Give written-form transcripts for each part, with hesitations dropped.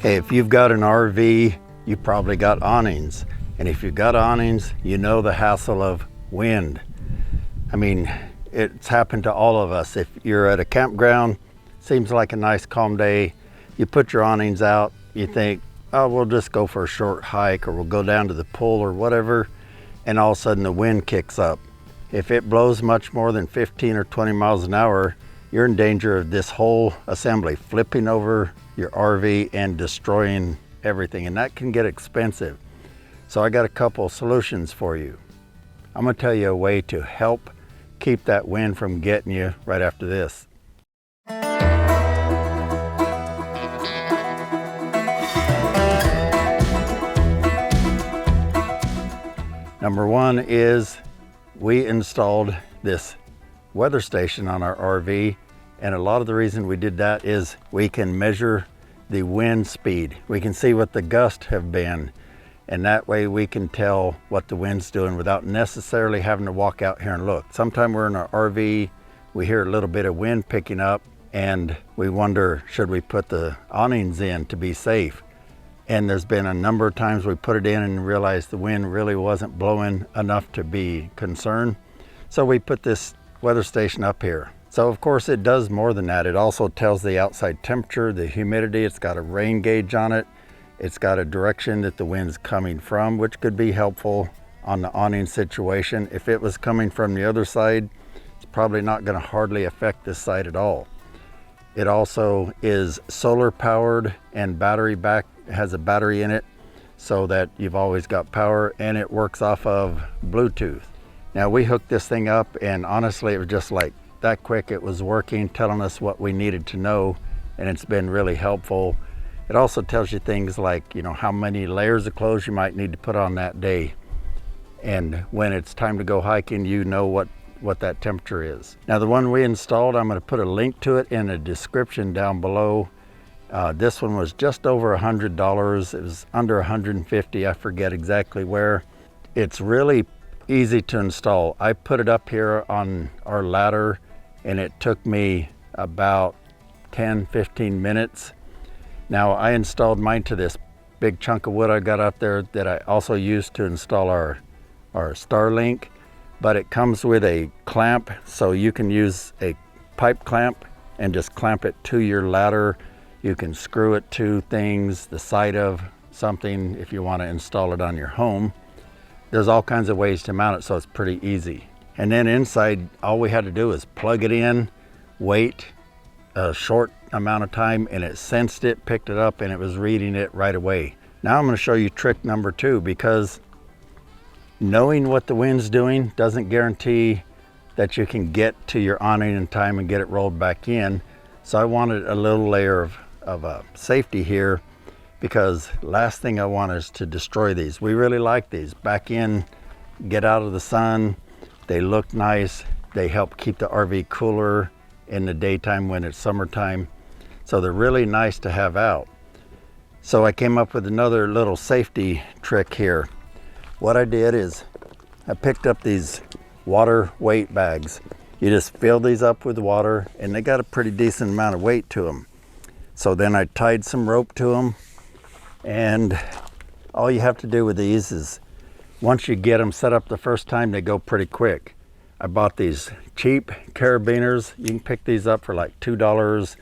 Hey, if you've got an RV, you probably got awnings. And if you've got awnings, you know the hassle of wind. I mean, it's happened to all of us. If you're at a campground, seems like a nice calm day, you put your awnings out, you think, oh, we'll just go for a short hike or we'll go down to the pool or whatever, and all of a sudden the wind kicks up. If it blows much more than 15 or 20 miles an hour, you're in danger of this whole assembly flipping over your RV and destroying everything, and that can get expensive. So I got a couple solutions for you. I'm gonna tell you a way to help keep that wind from getting you right after this. Number one is we installed this weather station on our RV, and a lot of the reason we did that is we can measure the wind speed. We can see what the gusts have been, and that way we can tell what the wind's doing without necessarily having to walk out here and look. Sometimes we're in our RV, we hear a little bit of wind picking up, and we wonder, should we put the awnings in to be safe? And there's been a number of times we put it in and realized the wind really wasn't blowing enough to be concerned. So we put this weather station up here. So of course it does more than that. It also tells the outside temperature, the humidity. It's got a rain gauge on it. It's got a direction that the wind's coming from, which could be helpful on the awning situation. If it was coming from the other side, it's probably not going to hardly affect this side at all. It also is solar powered and has a battery in it so that you've always got power, and it works off of Bluetooth. Now we hooked this thing up, and honestly it was just like that quick. It was working, telling us what we needed to know, and it's been really helpful. It also tells you things like, you know, how many layers of clothes you might need to put on that day. And when it's time to go hiking, you know what that temperature is. Now the one we installed, I'm going to put a link to it in a description down below. This one was just over $100. It was under $150, I forget exactly where. It's really easy to install. I put it up here on our ladder, and it took me about 10-15 minutes. Now I installed mine to this big chunk of wood I got up there that I also used to install our Starlink, but it comes with a clamp, so you can use a pipe clamp and just clamp it to your ladder. You can screw it to things, the side of something, if you want to install it on your home. There's all kinds of ways to mount it, so it's pretty easy. And then inside, all we had to do is plug it in, wait a short amount of time, and it sensed it, picked it up, and it was reading it right away. Now I'm going to show you trick number two, because knowing what the wind's doing doesn't guarantee that you can get to your awning in time and get it rolled back in. So I wanted a little layer of safety here, because last thing I want is to destroy these. We really like these. Back in, get out of the sun. They look nice. They help keep the RV cooler in the daytime when it's summertime. So they're really nice to have out. So I came up with another little safety trick here. What I did is I picked up these water weight bags. You just fill these up with water, and they got a pretty decent amount of weight to them. So then I tied some rope to them, and all you have to do with these is, once you get them set up the first time, they go pretty quick. I bought these cheap carabiners. You can pick these up for like $2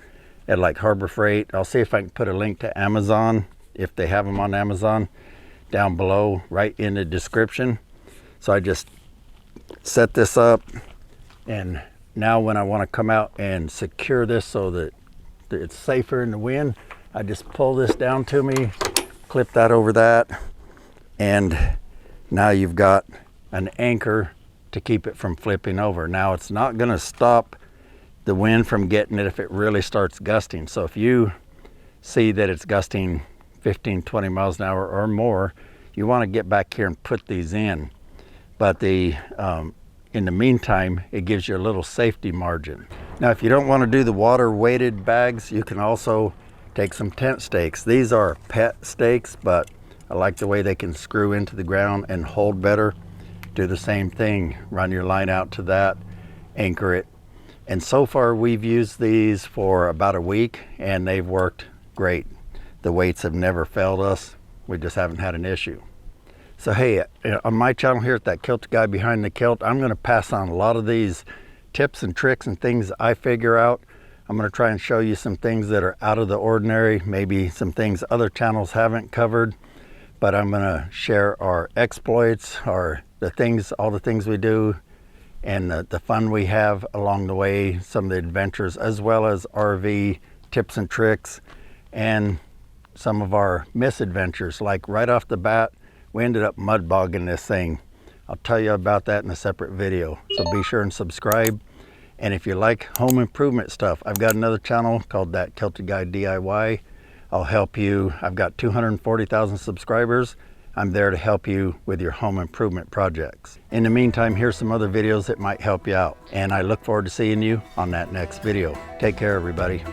at like Harbor Freight. I'll see if I can put a link to Amazon, if they have them on Amazon, down below right in the description. So I just set this up, and now when I want to come out and secure this so that it's safer in the wind, I just pull this down to me, clip that over that, and now you've got an anchor to keep it from flipping over. Now it's not going to stop the wind from getting it if it really starts gusting. So if you see that it's gusting 15-20 miles an hour or more, you want to get back here and put these in. But in the meantime, it gives you a little safety margin. Now if you don't want to do the water weighted bags, you can also take some tent stakes. These are pet stakes, but I like the way they can screw into the ground and hold better. Do the same thing, run your line out to that, anchor it. And so far we've used these for about a week, and they've worked great. The weights have never failed us. We just haven't had an issue. So hey, on my channel here at that Kilted Guy Behind the Kilt, I'm going to pass on a lot of these tips and tricks and things I figure out. I'm going to try and show you some things that are out of the ordinary, maybe some things other channels haven't covered, but I'm going to share our exploits, all the things we do, and the fun we have along the way, some of the adventures, as well as RV tips and tricks, and some of our misadventures. Like right off the bat, we ended up mud bogging this thing. I'll tell you about that in a separate video, so be sure and subscribe. And if you like home improvement stuff, I've got another channel called That Kilted Guy DIY. I'll help you. I've got 240,000 subscribers. I'm there to help you with your home improvement projects. In the meantime, here's some other videos that might help you out. And I look forward to seeing you on that next video. Take care, everybody.